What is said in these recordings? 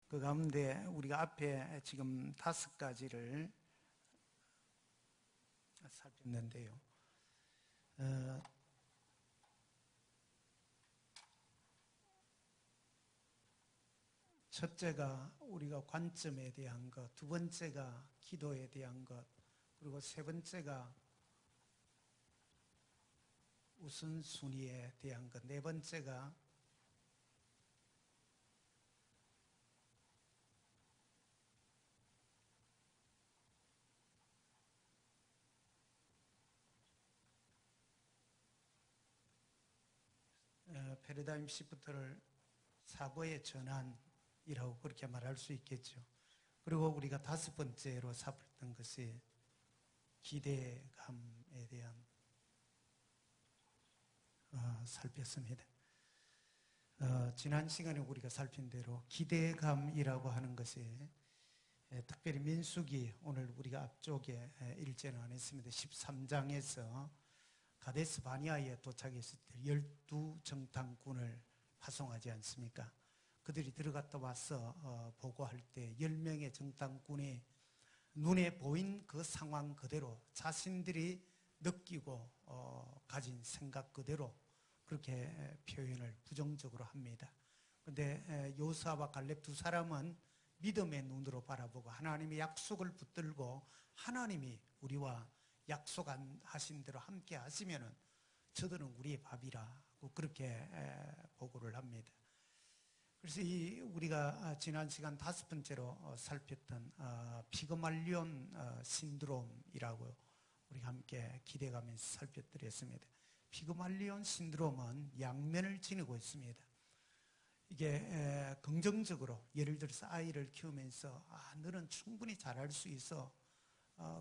그 가운데 우리가 앞에 지금 5가지를 살폈는데요. 첫째가 우리가 관점에 대한 것, 두 번째가 기도에 대한 것, 그리고 세 번째가 우선순위에 대한 것, 네 번째가 패러다임 시프트를 사고의 전환이라고 그렇게 말할 수 있겠죠. 그리고 우리가 5번째로 살폈던 것이 기대감에 대한 살폈습니다. 지난 시간에 우리가 살핀 대로 기대감이라고 하는 것이 특별히 민수기, 오늘 우리가 앞쪽에 일제는 안 했습니다. 13장에서 가데스 바니아에 도착했을 때 12정탐꾼을 파송하지 않습니까? 그들이 들어갔다 와서 보고할 때 10명의 정탐꾼이 눈에 보인 그 상황 그대로 자신들이 느끼고 가진 생각 그대로 그렇게 표현을 부정적으로 합니다. 그런데 요수아와 갈렙 두 사람은 믿음의 눈으로 바라보고 하나님의 약속을 붙들고 하나님이 우리와 약속하신 대로 함께 하시면은 저들은 우리의 밥이라고 그렇게 보고를 합니다. 그래서 우리가 지난 시간 5번째로 살폈던 피그말리온 신드롬이라고 우리가 함께 기대가면서 살펴드렸습니다. 피그말리온 신드롬은 양면을 지니고 있습니다. 이게 긍정적으로 예를 들어서 아이를 키우면서 너는 충분히 잘할 수 있어,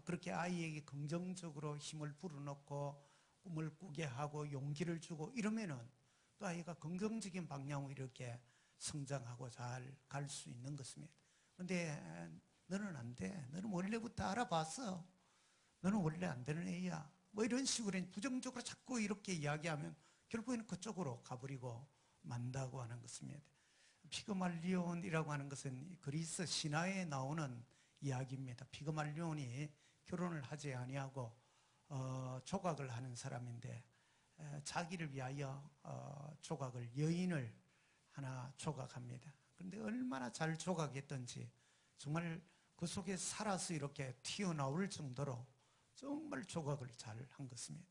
그렇게 아이에게 긍정적으로 힘을 불어넣고 꿈을 꾸게 하고 용기를 주고 이러면은 또 아이가 긍정적인 방향으로 이렇게 성장하고 잘 갈 수 있는 것입니다. 그런데 너는 안 돼, 너는 원래부터 알아봤어, 너는 원래 안 되는 애야, 뭐 이런 식으로 부정적으로 자꾸 이렇게 이야기하면 결국에는 그쪽으로 가버리고 만다고 하는 것입니다. 피그말리온이라고 하는 것은 그리스 신화에 나오는 이야기입니다. 피그말리온이 결혼을 하지 아니하고 조각을 하는 사람인데 자기를 위하여 조각을, 여인을 하나 조각합니다. 그런데 얼마나 잘 조각했던지 정말 그 속에 살아서 이렇게 튀어나올 정도로 정말 조각을 잘 한 것입니다.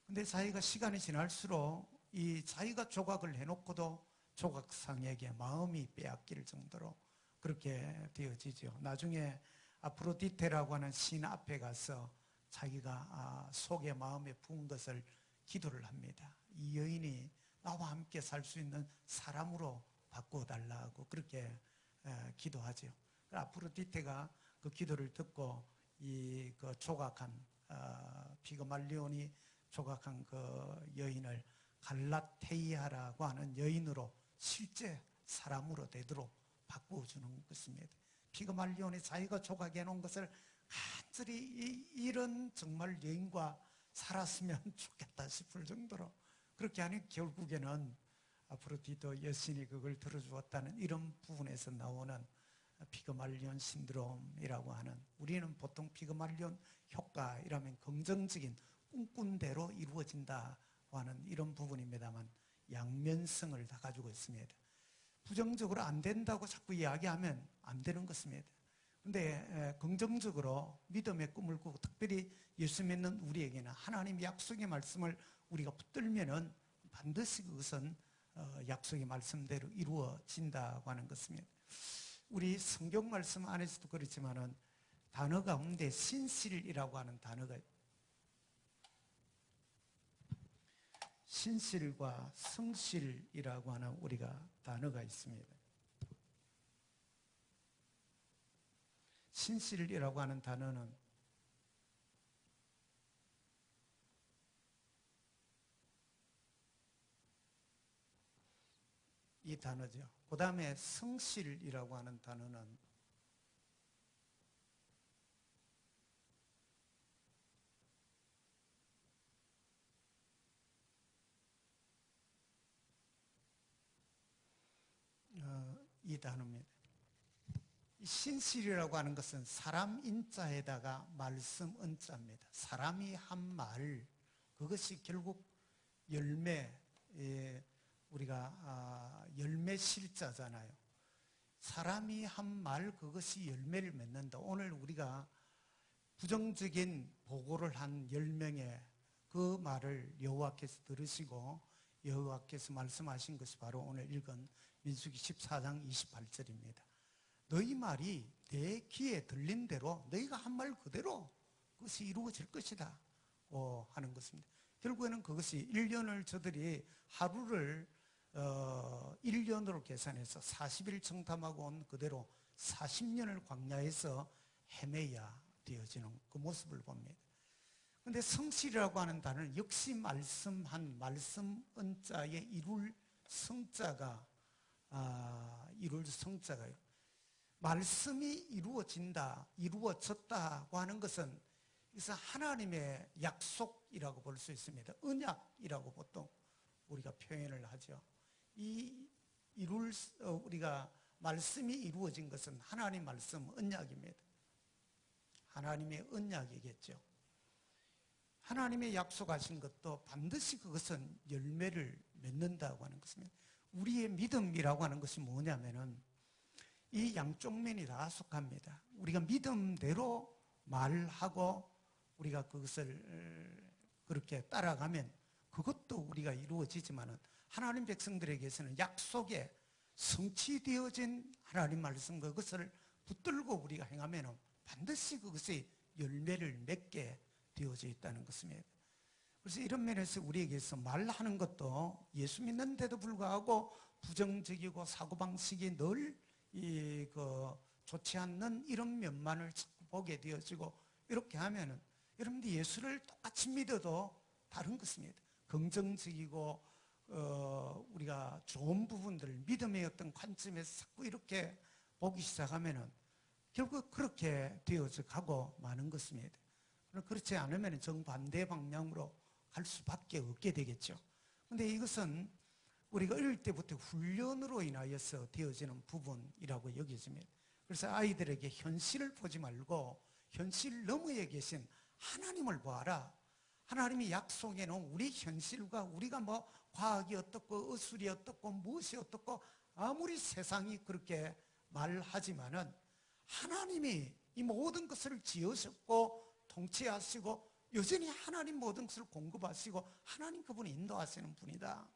근데 자기가 시간이 지날수록 이 자기가 조각을 해놓고도 조각상에게 마음이 빼앗길 정도로 그렇게 되어지죠. 나중에 아프로디테라고 하는 신 앞에 가서 자기가 속에 마음에 부은 것을 기도를 합니다. 이 여인이 나와 함께 살 수 있는 사람으로 바꿔달라고 그렇게 기도하죠. 아프로디테가 그 기도를 듣고 그 조각한 피그말리온이 조각한 그 여인을 갈라테이아라고 하는 여인으로 실제 사람으로 되도록 바꾸어주는 것입니다. 피그말리온이 자기가 조각해 놓은 것을 간절히 이런 정말 여인과 살았으면 좋겠다 싶을 정도로 그렇게 하니 결국에는 아프로디테 여신이 그걸 들어주었다는 이런 부분에서 나오는 피그말리온 신드롬이라고 하는, 우리는 보통 피그말리온 효과 이라면 긍정적인 꿈꾼 대로 이루어진다고 하는 이런 부분입니다만 양면성을 다 가지고 있습니다. 부정적으로 안 된다고 자꾸 이야기하면 안 되는 것입니다. 그런데 긍정적으로 믿음의 꿈을 꾸고 특별히 예수 믿는 우리에게는 하나님의 약속의 말씀을 우리가 붙들면은 반드시 그것은 약속의 말씀대로 이루어진다고 하는 것입니다. 우리 성경 말씀 안에서도 그렇지만은 단어 가운데 신실이라고 하는 단어가, 신실과 성실이라고 하는 우리가 단어가 있습니다. 신실이라고 하는 단어는 이 단어죠. 그 다음에 성실이라고 하는 단어는 이 단어입니다. 이 신실이라고 하는 것은 사람 인자에다가 말씀 은자입니다. 사람이 한 말, 그것이 결국 열매, 우리가 열매 실자잖아요. 사람이 한 말, 그것이 열매를 맺는다. 오늘 우리가 부정적인 보고를 한 10명의 그 말을 여호와께서 들으시고 여호와께서 말씀하신 것이 바로 오늘 읽은 민수기 14장 28절입니다. 너희 말이 내 귀에 들린 대로 너희가 한 말 그대로 그것이 이루어질 것이다 하는 것입니다. 결국에는 그것이 1년을 저들이 하루를 1년으로 계산해서 40일 정탐하고 온 그대로 40년을 광야에서 헤매야 되어지는 그 모습을 봅니다. 그런데 성실이라고 하는 단어는 역시 말씀한 말씀 은자에 이룰 성자가 말씀이 이루어진다, 이루어졌다고 하는 것은 그래서 하나님의 약속이라고 볼 수 있습니다. 언약이라고 보통 우리가 표현을 하죠. 우리가 말씀이 이루어진 것은 하나님 말씀 언약입니다. 하나님의 언약이겠죠. 하나님의 약속하신 것도 반드시 그것은 열매를 맺는다고 하는 것입니다. 우리의 믿음이라고 하는 것이 뭐냐면은 이 양쪽 면이 다 속합니다. 우리가 믿음대로 말하고 우리가 그것을 그렇게 따라가면 그것도 우리가 이루어지지만은 하나님 백성들에게서는 약속에 성취되어진 하나님 말씀 그것을 붙들고 우리가 행하면은 반드시 그것이 열매를 맺게 되어져 있다는 것입니다. 그래서 이런 면에서 우리에게서 말하는 것도 예수 믿는데도 불구하고 부정적이고 사고방식이 늘 좋지 않는 이런 면만을 자꾸 보게 되어지고 이렇게 하면은 여러분들 예수를 똑같이 믿어도 다른 것입니다. 긍정적이고 우리가 좋은 부분들을 믿음의 어떤 관점에서 자꾸 이렇게 보기 시작하면은 결국 그렇게 되어져 가고 마는 것입니다. 그렇지 않으면 정반대 방향으로 갈 수밖에 없게 되겠죠. 그런데 이것은 우리가 어릴 때부터 훈련으로 인하여서 되어지는 부분이라고 여겨집니다. 그래서 아이들에게 현실을 보지 말고 현실 너머에 계신 하나님을 보아라. 하나님이 약속해 놓은 우리 현실과 우리가 뭐 과학이 어떻고 의술이 어떻고 무엇이 어떻고 아무리 세상이 그렇게 말하지만은 하나님이 이 모든 것을 지으셨고 통치하시고 여전히 하나님 모든 것을 공급하시고 하나님 그분이 인도하시는 분이다.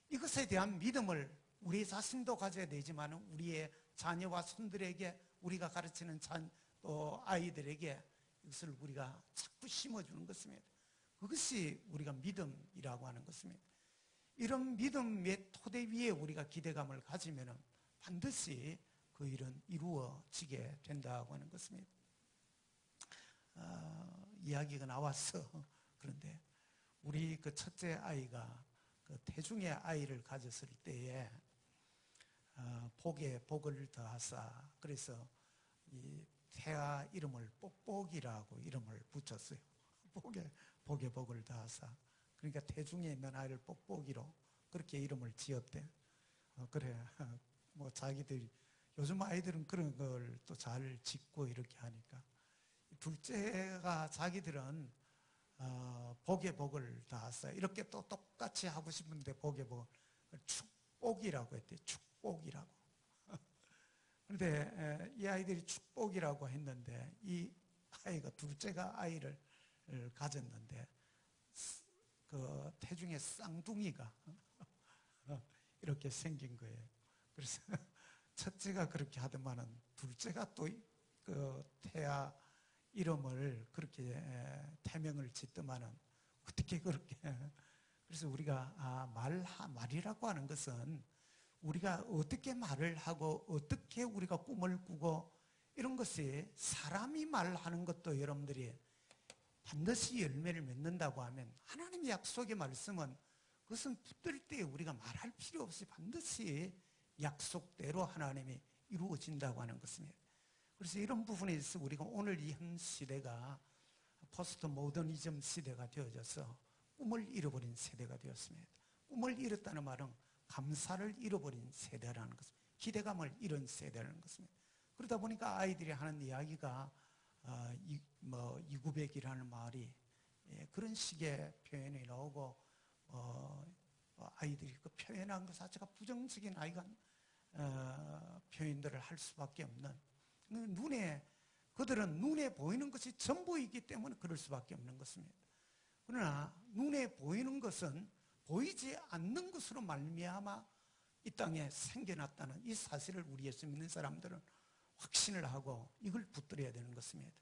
이것에 대한 믿음을 우리 자신도 가져야 되지만 우리의 자녀와 손들에게 우리가 가르치는 또 아이들에게 이것을 우리가 자꾸 심어주는 것입니다. 그것이 우리가 믿음이라고 하는 것입니다. 이런 믿음의 토대 위에 우리가 기대감을 가지면 반드시 그 일은 이루어지게 된다고 하는 것입니다. 이야기가 나왔어. 그런데 우리 그 첫째 아이가 그 태중의 아이를 가졌을 때에 복에 복을 더하사 그래서 이 태아 이름을 뽁뽁이라고 이름을 붙였어요. 복에 복을 더하사 그러니까 태중에 있는 아이를 뽁뽁이로 그렇게 이름을 지었대. 그래 뭐 자기들이 요즘 아이들은 그런 걸 또 잘 짓고 이렇게 하니까 둘째가 자기들은 복에 복을 더하사 이렇게 또 똑같이 하고 싶은데 복에 복을 축복이라고 했대. 축복이라고. 그런데 이 아이들이 축복이라고 했는데 이 아이가 둘째가 아이를 가졌는데 그 태중에 쌍둥이가 이렇게 생긴 거예요. 그래서 첫째가 그렇게 하더만은 둘째가 또 그 태아 이름을 그렇게 태명을 짓더만은 어떻게 그렇게 그래서 우리가 말이라고 하는 것은 우리가 어떻게 말을 하고 어떻게 우리가 꿈을 꾸고 이런 것이 사람이 말하는 것도 여러분들이 반드시 열매를 맺는다고 하면 하나님의 약속의 말씀은 그것은 붙들 때 우리가 말할 필요 없이 반드시 약속대로 하나님이 이루어진다고 하는 것입니다. 그래서 이런 부분에 있어서 우리가 오늘 이 현 시대가 포스트 모더니즘 시대가 되어져서 꿈을 잃어버린 세대가 되었습니다. 꿈을 잃었다는 말은 감사를 잃어버린 세대라는 것입니다. 기대감을 잃은 세대라는 것입니다. 그러다 보니까 아이들이 하는 이야기가 이구백이라는 말이 그런 식의 표현이 나오고 아이들이 그 표현한 것 자체가 부정적인 표현들을 할 수밖에 없는 그들은 눈에 보이는 것이 전부이기 때문에 그럴 수밖에 없는 것입니다. 그러나 눈에 보이는 것은 보이지 않는 것으로 말미암아 이 땅에 생겨났다는 이 사실을 우리 예수 믿는 사람들은 확신을 하고 이걸 붙들어야 되는 것입니다.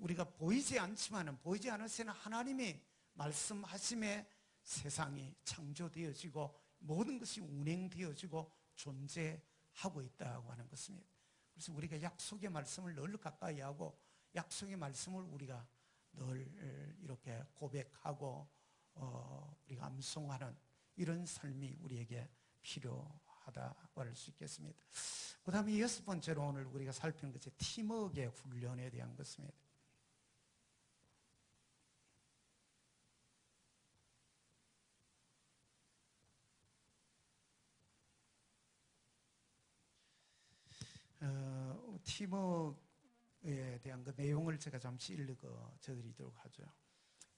우리가 보이지 않지만은 보이지 않으시는 하나님이 말씀하심에 세상이 창조되어지고 모든 것이 운행되어지고 존재하고 있다고 하는 것입니다. 그래서 우리가 약속의 말씀을 늘 가까이 하고 약속의 말씀을 우리가 늘 이렇게 고백하고 우리가 암송하는 이런 삶이 우리에게 필요하다고 할 수 있겠습니다. 그 다음에 여섯 번째로 오늘 우리가 살피는 것이 팀워크의 훈련에 대한 것입니다. 팀워크에 대한 그 내용을 제가 잠시 읽어드리도록 하죠.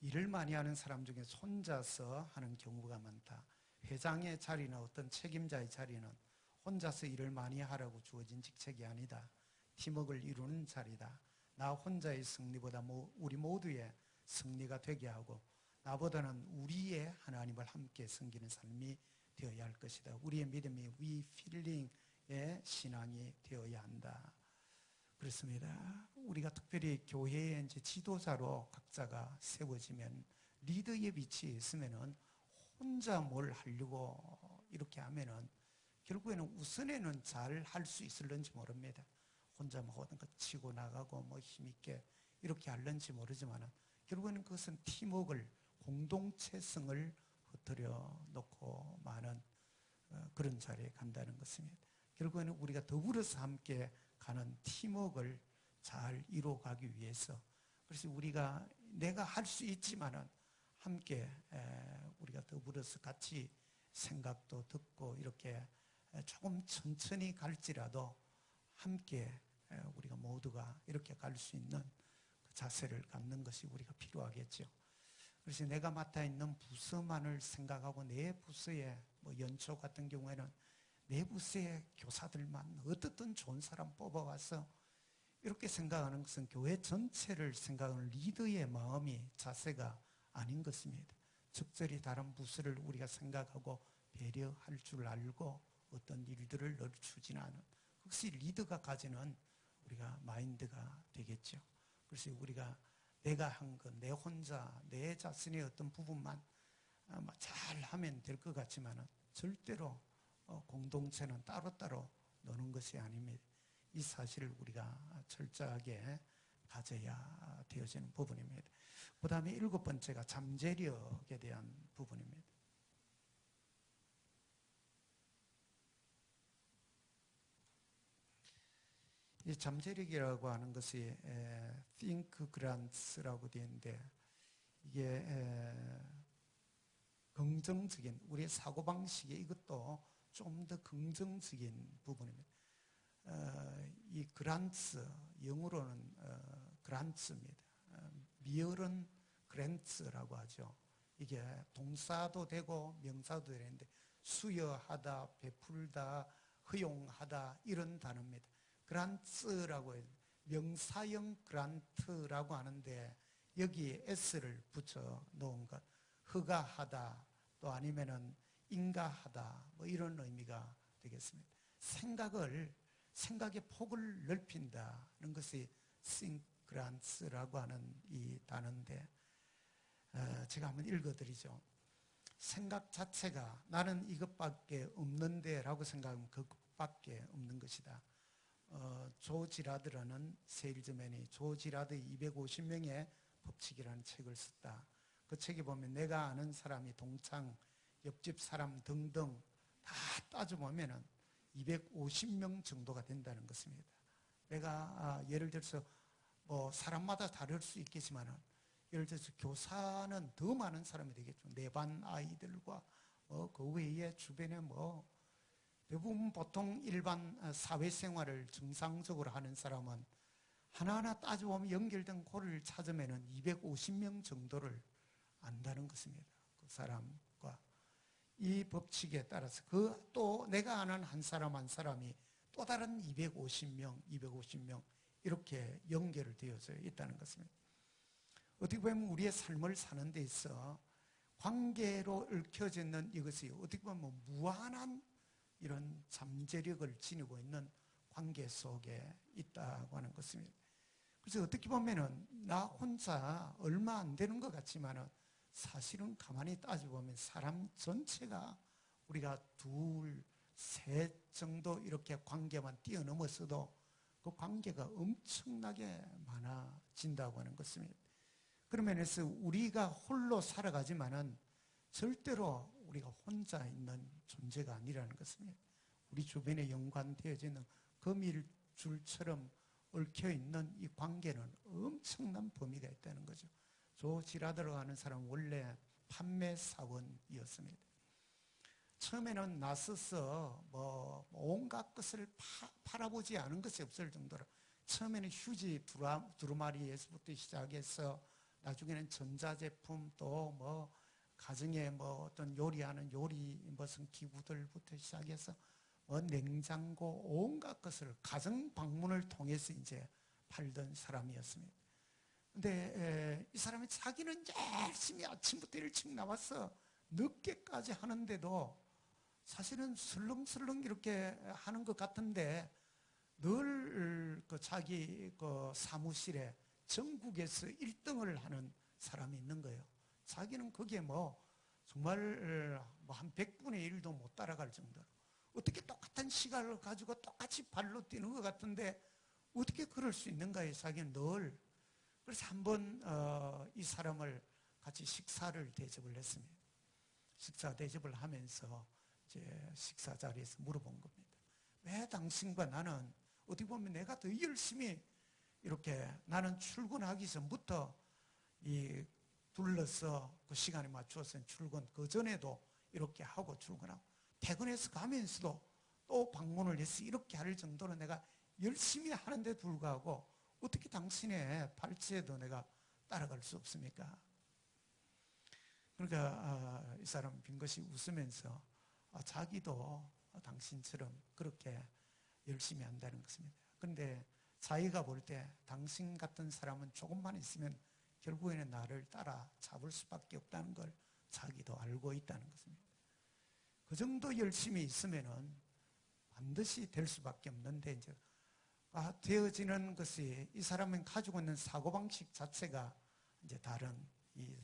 일을 많이 하는 사람 중에 혼자서 하는 경우가 많다. 회장의 자리나 어떤 책임자의 자리는 혼자서 일을 많이 하라고 주어진 직책이 아니다. 팀워크를 이루는 자리다. 나 혼자의 승리보다 우리 모두의 승리가 되게 하고 나보다는 우리의 하나님을 함께 섬기는 삶이 되어야 할 것이다. 우리의 믿음이 we feeling의 신앙이 되어야 한다. 그렇습니다. 우리가 특별히 교회의 이제 지도자로 각자가 세워지면 리더의 위치에 있으면은 혼자 뭘 하려고 이렇게 하면은 결국에는 우선에는 잘 할 수 있을런지 모릅니다. 혼자 모든 것 치고 나가고 힘있게 이렇게 할런지 모르지만은 결국에는 그것은 팀워크를 공동체성을 흐트려 놓고 많은 그런 자리에 간다는 것입니다. 결국에는 우리가 더불어서 함께 가는 팀워크를 잘 이루어가기 위해서 그래서 우리가 내가 할 수 있지만은 함께 우리가 더불어서 같이 생각도 듣고 이렇게 조금 천천히 갈지라도 함께 우리가 모두가 이렇게 갈 수 있는 그 자세를 갖는 것이 우리가 필요하겠죠. 그래서 내가 맡아 있는 부서만을 생각하고 내 부서에 연초 같은 경우에는 내 부서의 교사들만 어떻든 좋은 사람 뽑아와서 이렇게 생각하는 것은 교회 전체를 생각하는 리더의 마음이 자세가 아닌 것입니다. 적절히 다른 부서를 우리가 생각하고 배려할 줄 알고 어떤 일들을 늘 추진하는 그것이 리더가 가지는 우리가 마인드가 되겠죠. 그래서 우리가 내가 한 것, 내 혼자, 내 자신의 어떤 부분만 잘 하면 될 것 같지만은 절대로 공동체는 따로따로 노는 것이 아닙니다. 이 사실을 우리가 철저하게 가져야 되어지는 부분입니다. 그 다음에 일곱 번째가 잠재력에 대한 부분입니다. 이 잠재력이라고 하는 것이 think grants라고 되어 있는데 이게 긍정적인 우리의 사고방식에 이것도 좀 더 긍정적인 부분입니다. 이 grants, 영어로는 grants입니다. 미어는 grants라고 하죠. 이게 동사도 되고 명사도 되는데 수여하다, 베풀다, 허용하다 이런 단어입니다. grants라고 해요. 명사형 grant라고 하는데 여기에 s를 붙여 놓은 것, 허가하다 또 아니면은 인가하다 이런 의미가 되겠습니다. 생각의 폭을 넓힌다는 것이 think grants라고 하는 이 단어인데 제가 한번 읽어드리죠. 생각 자체가 나는 이것밖에 없는데 라고 생각하면 그것밖에 없는 것이다. 조 지라드라는 세일즈맨이 조 지라드 250명의 법칙이라는 책을 썼다. 그 책에 보면 내가 아는 사람이 동창, 옆집 사람 등등 다 따져보면은 250명 정도가 된다는 것입니다. 내가 예를 들어서 사람마다 다를 수 있겠지만은 예를 들어서 교사는 더 많은 사람이 되겠죠. 내 반 아이들과 그 외에 주변에 대부분 보통 일반 사회생활을 정상적으로 하는 사람은 하나하나 따져보면 연결된 고리를 찾으면 250명 정도를 안다는 것입니다. 그 사람과 이 법칙에 따라서 그 또 내가 아는 한 사람 한 사람이 또 다른 250명 이렇게 연결되어져 있다는 것입니다. 어떻게 보면 우리의 삶을 사는 데 있어 관계로 얽혀져 있는 이것이 어떻게 보면 무한한 이런 잠재력을 지니고 있는 관계 속에 있다고 하는 것입니다. 그래서 어떻게 보면은 나 혼자 얼마 안 되는 것 같지만은 사실은 가만히 따져보면 사람 전체가 우리가 둘, 셋 정도 이렇게 관계만 뛰어넘었어도 그 관계가 엄청나게 많아진다고 하는 것입니다. 그런 면에서 우리가 홀로 살아가지만은 절대로 우리가 혼자 있는 존재가 아니라는 것입니다. 우리 주변에 연관되어지는 거밀줄처럼 얽혀있는 이 관계는 엄청난 범위가 있다는 거죠. 조 지라더라고 하는 사람은 원래 판매사원이었습니다. 처음에는 나서서 온갖 것을 팔아보지 않은 것이 없을 정도로 처음에는 휴지 두루마리에서부터 시작해서 나중에는 전자제품 또 가정에 어떤 요리하는 요리 무슨 기구들부터 시작해서 냉장고 온갖 것을 가정 방문을 통해서 이제 팔던 사람이었습니다. 근데 이 사람이 자기는 열심히 아침부터 일찍 나와서 늦게까지 하는데도 사실은 슬렁슬렁 이렇게 하는 것 같은데 늘 자기 사무실에 전국에서 1등을 하는 사람이 있는 거예요. 자기는 거기에 정말 한 100분의 1도 못 따라갈 정도로 어떻게 똑같은 시간을 가지고 똑같이 발로 뛰는 것 같은데 어떻게 그럴 수 있는가에 자기는 늘. 그래서 한번 이 사람을 같이 식사를 대접을 했습니다. 식사 대접을 하면서 이제 식사 자리에서 물어본 겁니다. 왜 당신과 나는 어떻게 보면 내가 더 열심히 이렇게 나는 출근하기 전부터 이 둘러서 그 시간에 맞추어서 출근 그 전에도 이렇게 하고 출근하고 퇴근해서 가면서도 또 방문을 해서 이렇게 할 정도로 내가 열심히 하는데 불구하고 어떻게 당신의 발치에도 내가 따라갈 수 없습니까? 그러니까 이 사람은 빙긋이 웃으면서 자기도 당신처럼 그렇게 열심히 한다는 것입니다. 그런데 자기가 볼 때 당신 같은 사람은 조금만 있으면 결국에는 나를 따라잡을 수밖에 없다는 걸 자기도 알고 있다는 것입니다. 그 정도 열심히 있으면은 반드시 될 수밖에 없는데 이제 되어지는 것이 이 사람은 가지고 있는 사고방식 자체가 이제 다른 이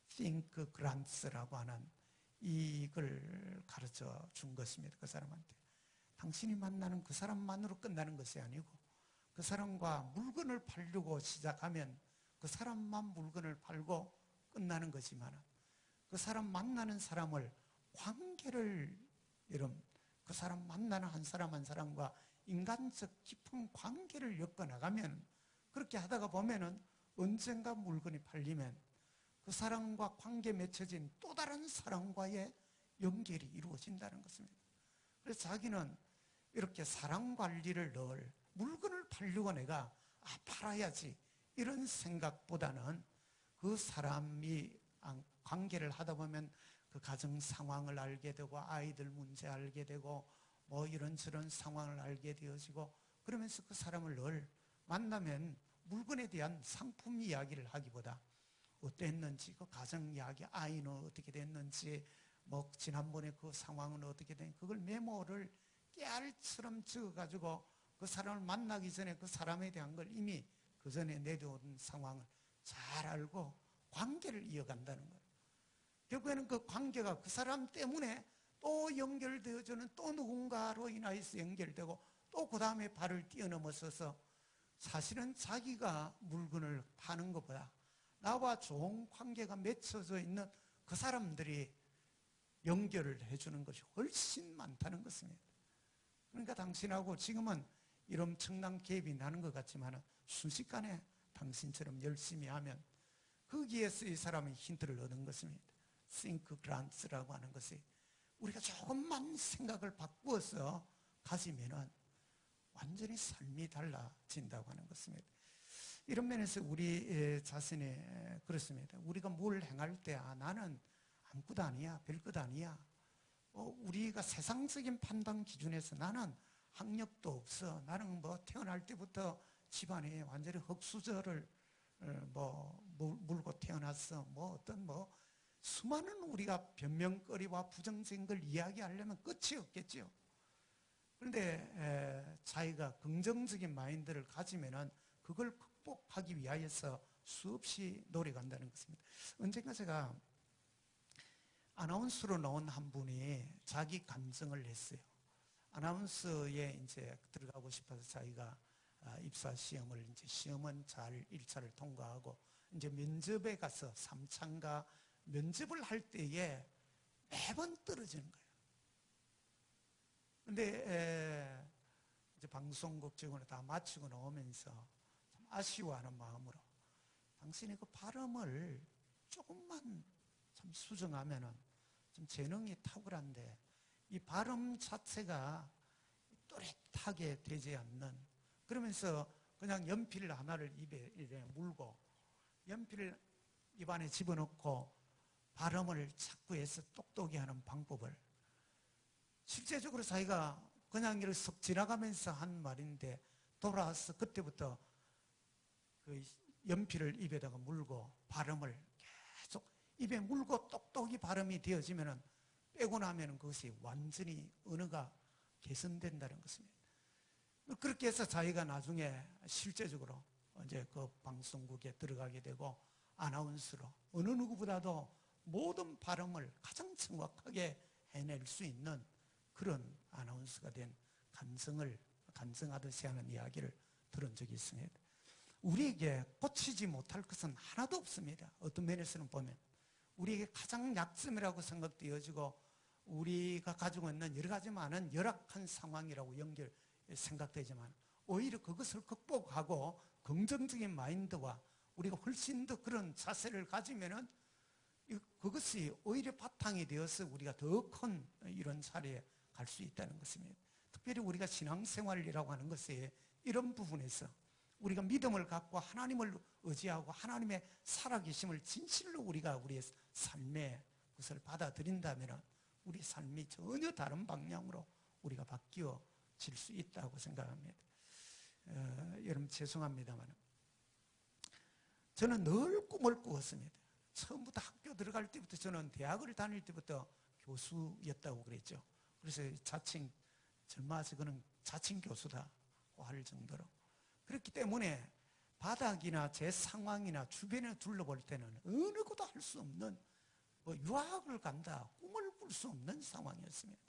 think grants라고 하는 이걸 가르쳐 준 것입니다. 그 사람한테. 당신이 만나는 그 사람만으로 끝나는 것이 아니고 그 사람과 물건을 팔려고 시작하면 그 사람만 물건을 팔고 끝나는 거지만 그 사람 만나는 사람을 관계를 여러분 그 사람 만나는 한 사람 한 사람과 인간적 깊은 관계를 엮어나가면 그렇게 하다가 보면은 언젠가 물건이 팔리면 그 사람과 관계 맺혀진 또 다른 사람과의 연결이 이루어진다는 것입니다. 그래서 자기는 이렇게 사람 관리를 늘 물건을 팔려고 내가 팔아야지 이런 생각보다는 그 사람이 관계를 하다 보면 그 가정 상황을 알게 되고 아이들 문제 알게 되고 이런저런 상황을 알게 되어지고 그러면서 그 사람을 늘 만나면 물건에 대한 상품 이야기를 하기보다 어땠는지 그 가정 이야기 아이는 어떻게 됐는지 지난번에 그 상황은 어떻게 됐는지 그걸 메모를 깨알처럼 적어가지고 그 사람을 만나기 전에 그 사람에 대한 걸 이미 그 전에 내려온 상황을 잘 알고 관계를 이어간다는 거예요. 결국에는 그 관계가 그 사람 때문에 또 연결되어지는 또 누군가로 인하여서 연결되고 또 그 다음에 발을 뛰어넘어서서 사실은 자기가 물건을 파는 것보다 나와 좋은 관계가 맺혀져 있는 그 사람들이 연결을 해주는 것이 훨씬 많다는 것입니다. 그러니까 당신하고 지금은 이런 엄청난 갭이 나는 것 같지만 순식간에 당신처럼 열심히 하면 거기에서 이 사람이 힌트를 얻은 것입니다. think grants라고 하는 것이 우리가 조금만 생각을 바꾸어서 가지면은 완전히 삶이 달라진다고 하는 것입니다. 이런 면에서 우리 자신이 그렇습니다. 우리가 뭘 행할 때 나는 아무것도 아니야, 별것 아니야. 우리가 세상적인 판단 기준에서 나는 학력도 없어. 나는 뭐 태어날 때부터 집안에 완전히 흙수저를 물고 태어났어. 어떤 수많은 우리가 변명거리와 부정적인 걸 이야기하려면 끝이 없겠죠. 그런데 자기가 긍정적인 마인드를 가지면은 그걸 극복하기 위하여서 수없이 노력한다는 것입니다. 언젠가 제가 아나운서로 나온 한 분이 자기 감정을 냈어요. 아나운서에 이제 들어가고 싶어서 자기가 입사 시험을 이제 시험은 잘 1차를 통과하고 이제 면접에 가서 3차인가 면접을 할 때에 매번 떨어지는 거예요. 근데 이제 방송국 직원을 다 마치고 나오면서 참 아쉬워하는 마음으로 당신이 그 발음을 조금만 참 수정하면은 좀 재능이 탁월한데 이 발음 자체가 또렷하게 되지 않는, 그러면서 그냥 연필 하나를 입에 이제 물고 연필을 입안에 집어넣고 발음을 자꾸 해서 똑똑히 하는 방법을 실제적으로 자기가 그냥 이렇게 쓱 지나가면서 한 말인데 돌아와서 그때부터 그 연필을 입에다가 물고 발음을 계속 입에 물고 똑똑히 발음이 되어지면은 빼고 나면은 그것이 완전히 언어가 개선된다는 것입니다. 그렇게 해서 자기가 나중에 실제적으로 이제 그 방송국에 들어가게 되고 아나운서로 어느 누구보다도 모든 발음을 가장 정확하게 해낼 수 있는 그런 아나운서가 된 간증하듯이 하는 이야기를 들은 적이 있습니다. 우리에게 고치지 못할 것은 하나도 없습니다. 어떤 면에서는 보면 우리에게 가장 약점이라고 생각되어지고 우리가 가지고 있는 여러 가지 많은 열악한 상황이라고 생각되지만 오히려 그것을 극복하고 긍정적인 마인드와 우리가 훨씬 더 그런 자세를 가지면은 그것이 오히려 바탕이 되어서 우리가 더 큰 이런 자리에 갈 수 있다는 것입니다. 특별히 우리가 신앙생활이라고 하는 것에 이런 부분에서 우리가 믿음을 갖고 하나님을 의지하고 하나님의 살아계심을 진실로 우리가 우리의 삶에 그것을 받아들인다면 우리 삶이 전혀 다른 방향으로 우리가 바뀌어질 수 있다고 생각합니다. 여러분 죄송합니다만 저는 늘 꿈을 꾸었습니다. 처음부터 학교 들어갈 때부터 저는 대학을 다닐 때부터 교수였다고 그랬죠. 그래서 자칭 젊어서 그는 자칭 교수다고 할 정도로 그렇기 때문에 바닥이나 제 상황이나 주변에 둘러볼 때는 어느 것도 할 수 없는 유학을 간다 꿈을 꿀 수 없는 상황이었습니다.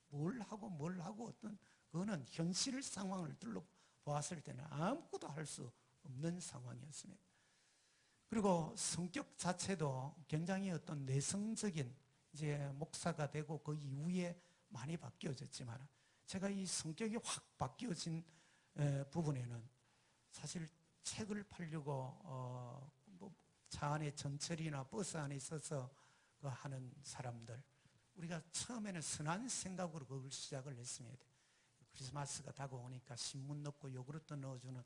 뭘 하고 어떤 그거는 현실 상황을 둘러보았을 때는 아무것도 할 수 없는 상황이었습니다. 그리고 성격 자체도 굉장히 어떤 내성적인 이제 목사가 되고 그 이후에 많이 바뀌어졌지만 제가 이 성격이 확 바뀌어진 부분에는 사실 책을 팔려고 차 안에 전철이나 버스 안에 있어서 그 하는 사람들 우리가 처음에는 선한 생각으로 그걸 시작을 했습니다. 크리스마스가 다가오니까 신문 넣고 요구르트 넣어주는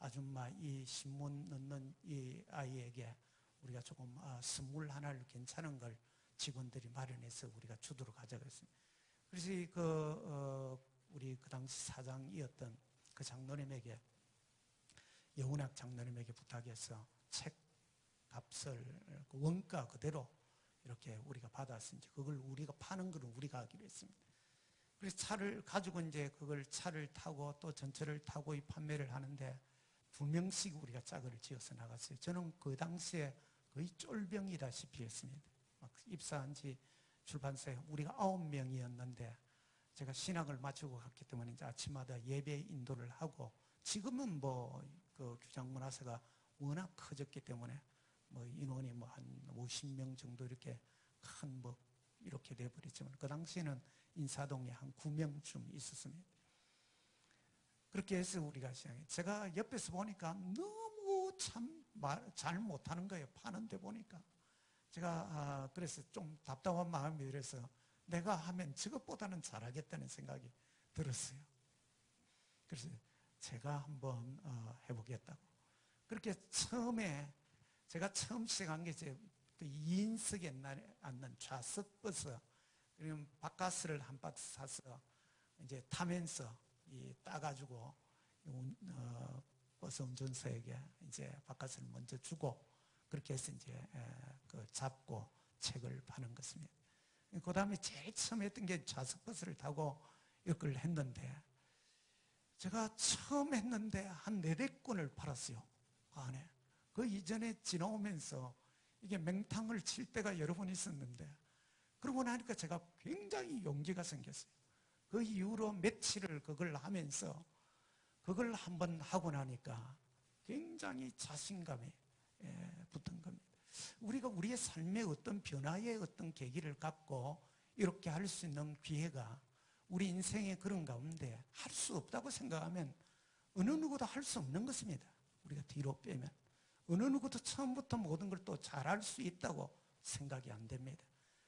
아줌마 이 신문 넣는 이 아이에게 우리가 조금 선물 하나를 괜찮은 걸 직원들이 마련해서 우리가 주도록 하자고 했습니다. 그래서 우리 그 당시 사장이었던 그 장로님에게 영훈학 장로님에게 부탁해서 책 값을 그 원가 그대로 이렇게 우리가 받았으니 그걸 우리가 파는 걸 우리가 하기로 했습니다. 그래서 차를 가지고 이제 그걸 차를 타고 또 전철을 타고 이 판매를 하는데 2명씩 우리가 짝을 지어서 나갔어요. 저는 그 당시에 거의 쫄병이다시피 했습니다. 막 입사한 지 출판사에 우리가 9명이었는데 제가 신학을 마치고 갔기 때문에 이제 아침마다 예배 인도를 하고 지금은 그 규장문화사가 워낙 커졌기 때문에 인원이 한 50명 정도 이렇게 큰 이렇게 돼버렸지만 그 당시에는 인사동에 한 9명쯤 있었습니다. 그렇게 해서 우리가 시작해. 제가 옆에서 보니까 너무 참 잘 못하는 거예요. 파는데 보니까. 제가 그래서 좀 답답한 마음이 들어서 내가 하면 저것보다는 잘하겠다는 생각이 들었어요. 그래서 제가 한번 해보겠다고. 그렇게 처음에 제가 처음 시작한 게 이제 그 2인석에 앉는 좌석 버스, 그리고 바카스를 한 박스 사서 이제 타면서 따가지고 버스 운전사에게 이제 바카스를 먼저 주고 그렇게 해서 이제 그 잡고 책을 파는 것입니다. 그 다음에 제일 처음 했던 게 좌석 버스를 타고 이걸 했는데 제가 처음 했는데 한 4대권을 팔았어요. 그 안에. 그 이전에 지나오면서 이게 맹탕을 칠 때가 여러 번 있었는데 그러고 나니까 제가 굉장히 용기가 생겼어요. 그 이후로 며칠을 그걸 하면서 그걸 한번 하고 나니까 굉장히 자신감이 붙은 겁니다. 우리가 우리의 삶의 어떤 변화의 어떤 계기를 갖고 이렇게 할 수 있는 기회가 우리 인생의 그런 가운데 할 수 없다고 생각하면 어느 누구도 할 수 없는 것입니다. 우리가 뒤로 빼면 어느 누구도 처음부터 모든 걸 또 잘할 수 있다고 생각이 안 됩니다.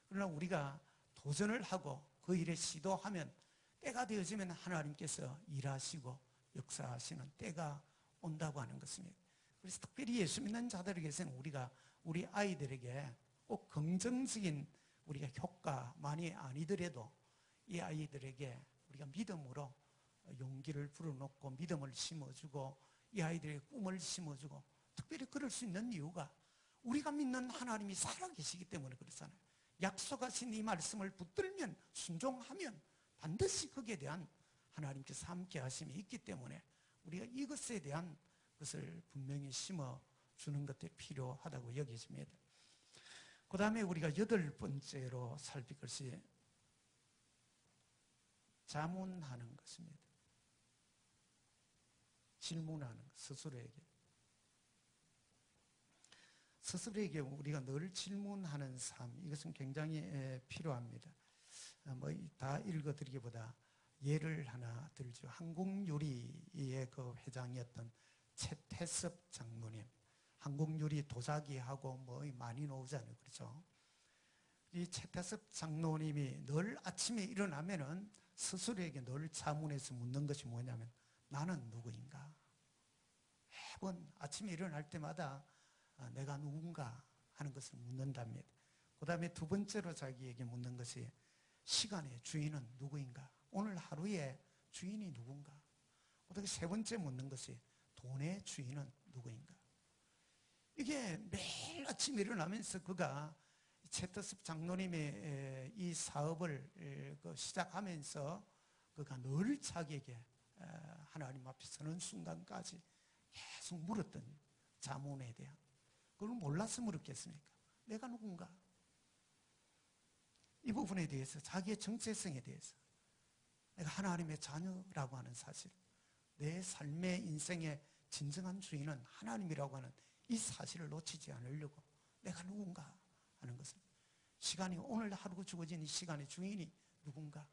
그러나 우리가 도전을 하고 그 일에 시도하면 때가 되어지면 하나님께서 일하시고 역사하시는 때가 온다고 하는 것입니다. 그래서 특별히 예수 믿는 자들에게서는 우리가 우리 아이들에게 꼭 긍정적인 우리가 효과만이 아니더라도 이 아이들에게 우리가 믿음으로 용기를 불어넣고 믿음을 심어주고 이 아이들의 꿈을 심어주고 특별히 그럴 수 있는 이유가 우리가 믿는 하나님이 살아계시기 때문에 그렇잖아요. 약속하신 이 말씀을 붙들면 순종하면 반드시 거기에 대한 하나님께서 함께 하심이 있기 때문에 우리가 이것에 대한 것을 분명히 심어주는 것들이 필요하다고 여겨집니다. 그 다음에 우리가 8번째로 살필 것이 자문하는 것입니다. 질문하는 것, 스스로에게. 스스로에게 우리가 늘 질문하는 삶, 이것은 굉장히 필요합니다. 다 읽어드리기보다 예를 하나 들죠. 한국유리의 그 회장이었던 최태섭 장로님. 한국유리 도자기하고 많이 나오잖아요. 그렇죠? 이 최태섭 장로님이 늘 아침에 일어나면은 스스로에게 늘 자문해서 묻는 것이 뭐냐면 나는 누구인가? 매번 아침에 일어날 때마다 내가 누군가 하는 것을 묻는답니다. 그 다음에 2번째로 자기에게 묻는 것이 시간의 주인은 누구인가? 오늘 하루의 주인이 누군가? 어떻게 3번째 묻는 것이 돈의 주인은 누구인가? 이게 매일 아침 일어나면서 그가 최태섭 장로님의 이 사업을 시작하면서 그가 늘 자기에게 하나님 앞에 서는 순간까지 계속 물었던 자문에 대한 그걸 몰라서 물었겠습니까? 내가 누군가? 이 부분에 대해서 자기의 정체성에 대해서 내가 하나님의 자녀라고 하는 사실, 내 삶의 인생의 진정한 주인은 하나님이라고 하는 이 사실을 놓치지 않으려고 내가 누군가 하는 것을 시간이 오늘 하루 주어진 이 시간의 주인이 누군가?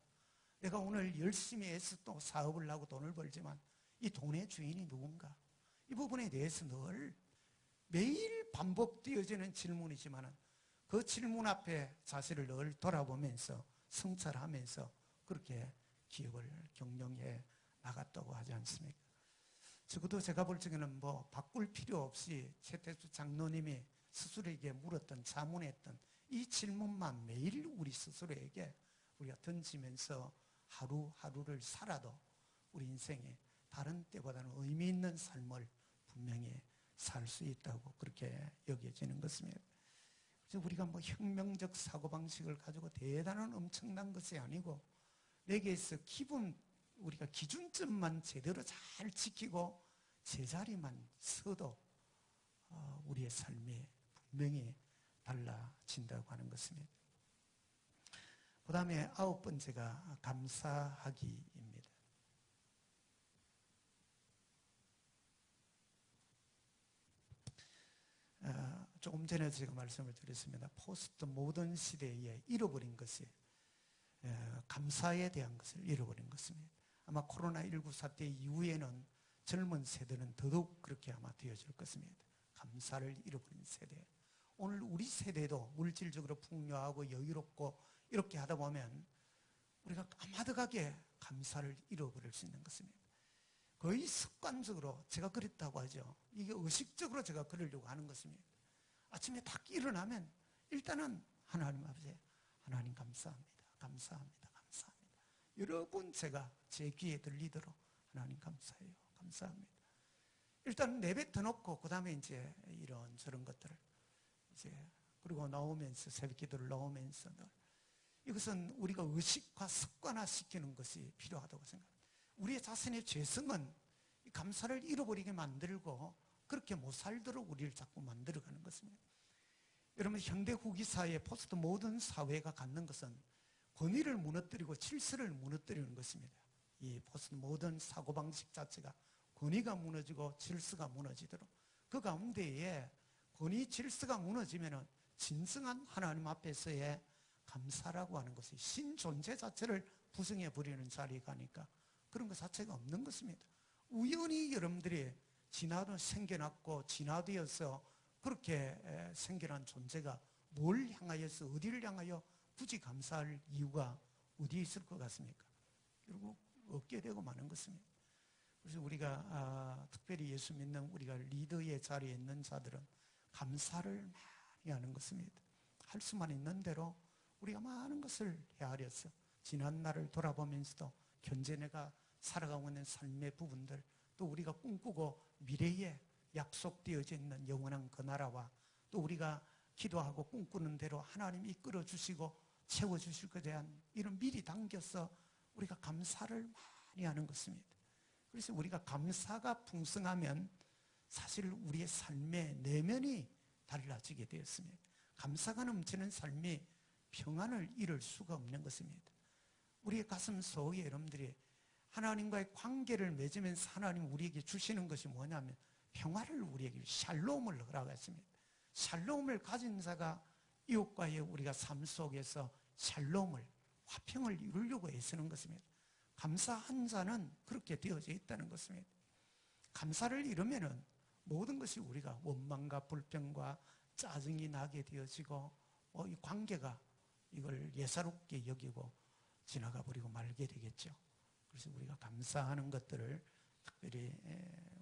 내가 오늘 열심히 해서 또 사업을 하고 돈을 벌지만 이 돈의 주인이 누군가? 이 부분에 대해서 늘 매일 반복되어지는 질문이지만 그 질문 앞에 자신을 늘 돌아보면서 성찰하면서 그렇게 기업을 경영해 나갔다고 하지 않습니까? 적어도 제가 볼 적에는 바꿀 필요 없이 최태수 장로님이 스스로에게 물었던 자문했던 이 질문만 매일 우리 스스로에게 우리가 던지면서 하루하루를 살아도 우리 인생에 다른 때보다는 의미 있는 삶을 분명히 살 수 있다고 그렇게 여겨지는 것입니다. 그래서 우리가 혁명적 사고방식을 가지고 대단한 엄청난 것이 아니고 내게서 우리가 기준점만 제대로 잘 지키고 제자리만 서도 우리의 삶이 분명히 달라진다고 하는 것입니다. 그 다음에 9번째가 감사하기입니다. 조금 전에 제가 말씀을 드렸습니다. 포스트 모던 시대에 잃어버린 것이 감사에 대한 것을 잃어버린 것입니다. 아마 코로나19 사태 이후에는 젊은 세대는 더더욱 그렇게 아마 되어질 것입니다. 감사를 잃어버린 세대. 오늘 우리 세대도 물질적으로 풍요하고 여유롭고 이렇게 하다 보면 우리가 까마득하게 감사를 잃어버릴 수 있는 것입니다. 거의 습관적으로 제가 그랬다고 하죠. 이게 의식적으로 제가 그러려고 하는 것입니다. 아침에 딱 일어나면 일단은 하나님 아버지, 하나님 감사합니다. 감사합니다. 감사합니다. 여러분 제가 제 귀에 들리도록 하나님 감사해요. 감사합니다. 일단 내뱉어 놓고 그 다음에 이제 이런 저런 것들을 이제 그리고 나오면서 새벽 기도를 나오면서 이것은 우리가 의식화 습관화 시키는 것이 필요하다고 생각합니다. 우리의 자신의 죄성은 감사를 잃어버리게 만들고 그렇게 못 살도록 우리를 자꾸 만들어가는 것입니다. 여러분 현대 후기 사회 포스트 모던 사회가 갖는 것은 권위를 무너뜨리고 질서를 무너뜨리는 것입니다. 이 포스트 모던 사고방식 자체가 권위가 무너지고 질서가 무너지도록 그 가운데에 권위 질서가 무너지면 진정한 하나님 앞에서의 감사라고 하는 것이 신존재 자체를 부정해 버리는 자리가 가니까 그런 것 자체가 없는 것입니다. 우연히 여러분들이 진화도 생겨났고 진화되어서 그렇게 생겨난 존재가 뭘 향하여서 어디를 향하여 굳이 감사할 이유가 어디에 있을 것 같습니까? 결국 없게 되고 마는 것입니다. 그래서 우리가 특별히 예수 믿는 우리가 리더의 자리에 있는 자들은 감사를 많이 하는 것입니다. 할 수만 있는 대로 우리가 많은 것을 헤아려서 지난 날을 돌아보면서도 현재 내가 살아가고 있는 삶의 부분들 또 우리가 꿈꾸고 미래에 약속되어져 있는 영원한 그 나라와 또 우리가 기도하고 꿈꾸는 대로 하나님 이끌어 주시고 채워주실 것에 대한 이런 미리 당겨서 우리가 감사를 많이 하는 것입니다. 그래서 우리가 감사가 풍성하면 사실 우리의 삶의 내면이 달라지게 되었습니다. 감사가 넘치는 삶이 평안을 잃을 수가 없는 것입니다. 우리의 가슴 속에 여러분들이 하나님과의 관계를 맺으면서 하나님 우리에게 주시는 것이 뭐냐면 평화를 우리에게 샬롬을 허락했습니다. 샬롬을 가진 자가 이웃과의 우리가 삶 속에서 샬롬을 화평을 이루려고 애쓰는 것입니다. 감사한 자는 그렇게 되어져 있다는 것입니다. 감사를 이루면은 모든 것이 우리가 원망과 불평과 짜증이 나게 되어지고 이 관계가 이걸 예사롭게 여기고 지나가 버리고 말게 되겠죠. 그래서 우리가 감사하는 것들을 특별히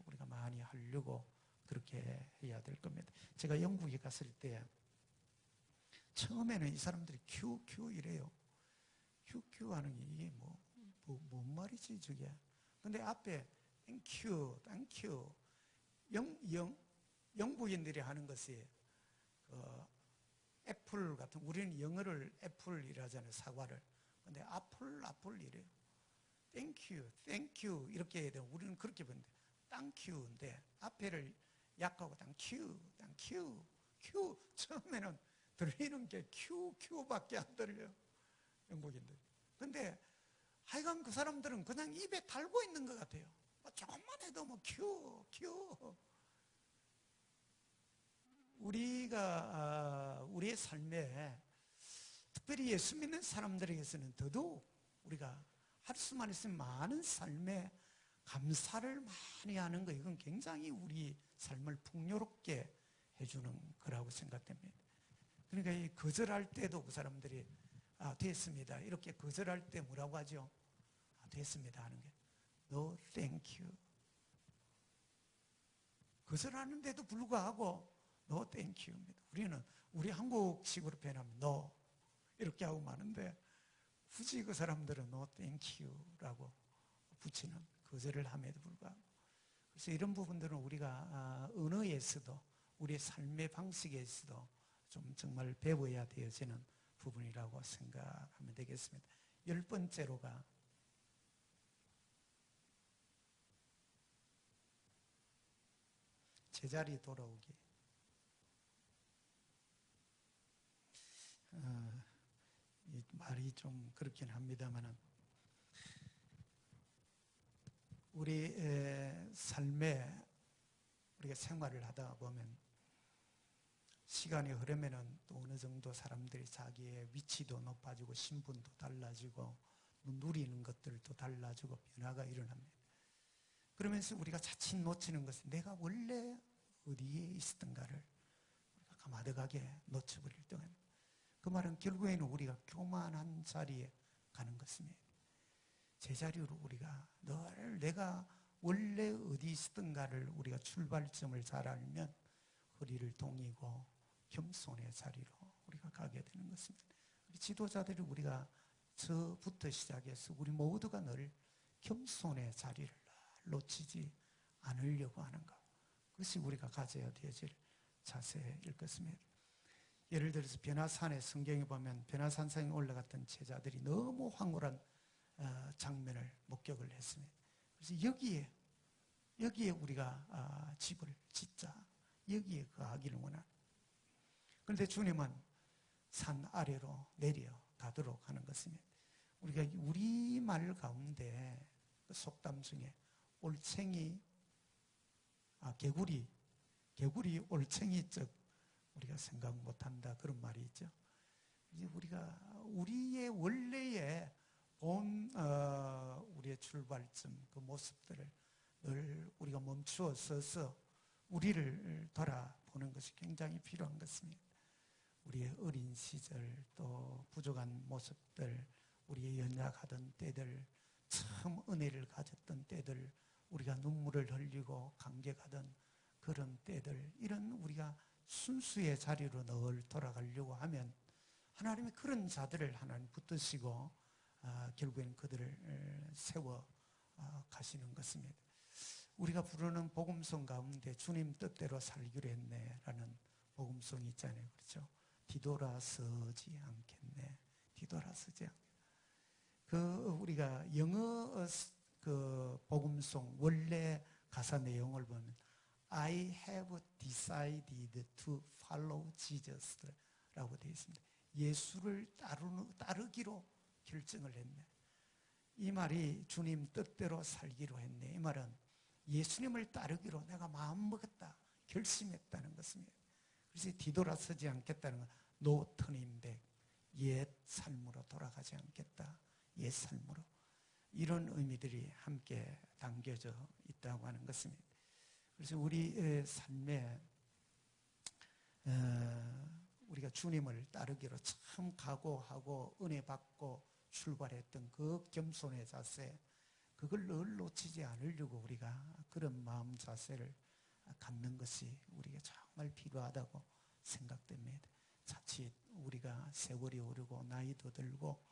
우리가 많이 하려고 그렇게 해야 될 겁니다. 제가 영국에 갔을 때 처음에는 이 사람들이 큐 이래요. 큐 하는 게 이게 뭔 말이지 저게. 근데 앞에 땡큐 영국인들이 하는 것이 애플 같은 우리는 영어를 애플이라 하잖아요. 사과를. 근데 아플 이래요. 땡큐 이렇게 해야 돼요. 우리는 그렇게 보는데 땅큐인데 앞에를 약하고 땅큐 처음에는 들리는 게 큐밖에 안 들려요. 영국인들. 근데 하여간 그 사람들은 그냥 입에 달고 있는 것 같아요. 조금만 해도 큐. 우리가 우리의 삶에 특별히 예수 믿는 사람들에게서는 더더욱 우리가 할 수만 있으면 많은 삶에 감사를 많이 하는 거 이건 굉장히 우리 삶을 풍요롭게 해주는 거라고 생각됩니다. 그러니까 이 거절할 때도 그 사람들이 됐습니다. 이렇게 거절할 때 뭐라고 하죠? 됐습니다 하는 게 No thank you. 거절하는데도 불구하고 No thank you입니다. 우리는 우리 한국식으로 표현하면 No 이렇게 하고 마는데 굳이 그 사람들은 No thank you라고 붙이는 거절을 함에도 불구하고 그래서 이런 부분들은 우리가 언어에서도 우리의 삶의 방식에서도 좀 정말 배워야 되어지는 부분이라고 생각하면 되겠습니다. 10번째로가 제자리 돌아오기. 이 말이 좀 그렇긴 합니다만은 우리 삶에 우리가 생활을 하다 보면 시간이 흐르면은 또 어느 정도 사람들이 자기의 위치도 높아지고 신분도 달라지고 누리는 것들도 달라지고 변화가 일어납니다. 그러면서 우리가 자칫 놓치는 것은 내가 원래 어디에 있었던가를 가마득하게 놓쳐버릴 동안 그 말은 결국에는 우리가 교만한 자리에 가는 것입니다. 제자리로 우리가 늘 내가 원래 어디 있었던가를 우리가 출발점을 잘 알면 허리를 동이고 겸손의 자리로 우리가 가게 되는 것입니다. 우리 지도자들이 우리가 저부터 시작해서 우리 모두가 늘 겸손의 자리를 놓치지 않으려고 하는 것. 그것이 우리가 가져야 되어질 자세일 것입니다. 예를 들어서 변화산에 성경에 보면 변화산상에 올라갔던 제자들이 너무 황홀한 장면을 목격을 했습니다. 그래서 여기에 우리가 집을 짓자. 여기에 거하기를 원하는. 그런데 주님은 산 아래로 내려가도록 하는 것입니다. 우리가 우리말 가운데 그 속담 중에 올챙이, 개구리 올챙이적 우리가 생각 못한다 그런 말이 있죠. 이제 우리가 우리의 원래의 우리의 출발점 그 모습들을 늘 우리가 멈추어 서서 우리를 돌아보는 것이 굉장히 필요한 것입니다. 우리의 어린 시절 또 부족한 모습들, 우리의 연약하던 때들, 처음 은혜를 가졌던 때들, 우리가 눈물을 흘리고 감격하던 그런 때들, 이런 우리가 순수의 자리로 늘 돌아가려고 하면 하나님이 그런 자들을 하나님 붙드시고 결국엔 그들을 세워 가시는 것입니다. 우리가 부르는 복음송 가운데 주님 뜻대로 살기로 했네라는 복음송이 있잖아요. 그렇죠? 뒤돌아서지 않겠네. 뒤돌아서지 않겠네. 우리가 영어 그 복음송 원래 가사 내용을 보면 I have decided to follow Jesus 라고 되어 있습니다. 예수를 따르기로 결정을 했네. 이 말이 주님 뜻대로 살기로 했네. 이 말은 예수님을 따르기로 내가 마음먹었다, 결심했다는 것입니다. 그래서 뒤돌아서지 않겠다는 건 No turning back, 옛 삶으로 돌아가지 않겠다, 옛 삶으로. 이런 의미들이 함께 담겨져 있다고 하는 것입니다. 그래서 우리 삶에 우리가 주님을 따르기로 참 각오하고 은혜 받고 출발했던 그 겸손의 자세, 그걸 늘 놓치지 않으려고 우리가 그런 마음 자세를 갖는 것이 우리가 정말 필요하다고 생각됩니다. 자칫 우리가 세월이 오르고 나이도 들고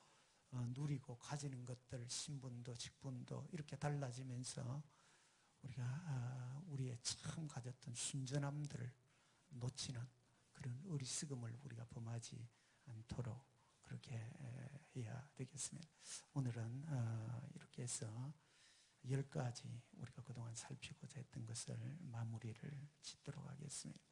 누리고 가지는 것들, 신분도 직분도 이렇게 달라지면서 우리가 우리의 처음 가졌던 순전함들을 놓치는 그런 어리석음을 우리가 범하지 않도록 그렇게 해야 되겠습니다. 오늘은 이렇게 해서 10가지 우리가 그동안 살피고자 했던 것을 마무리를 짓도록 하겠습니다.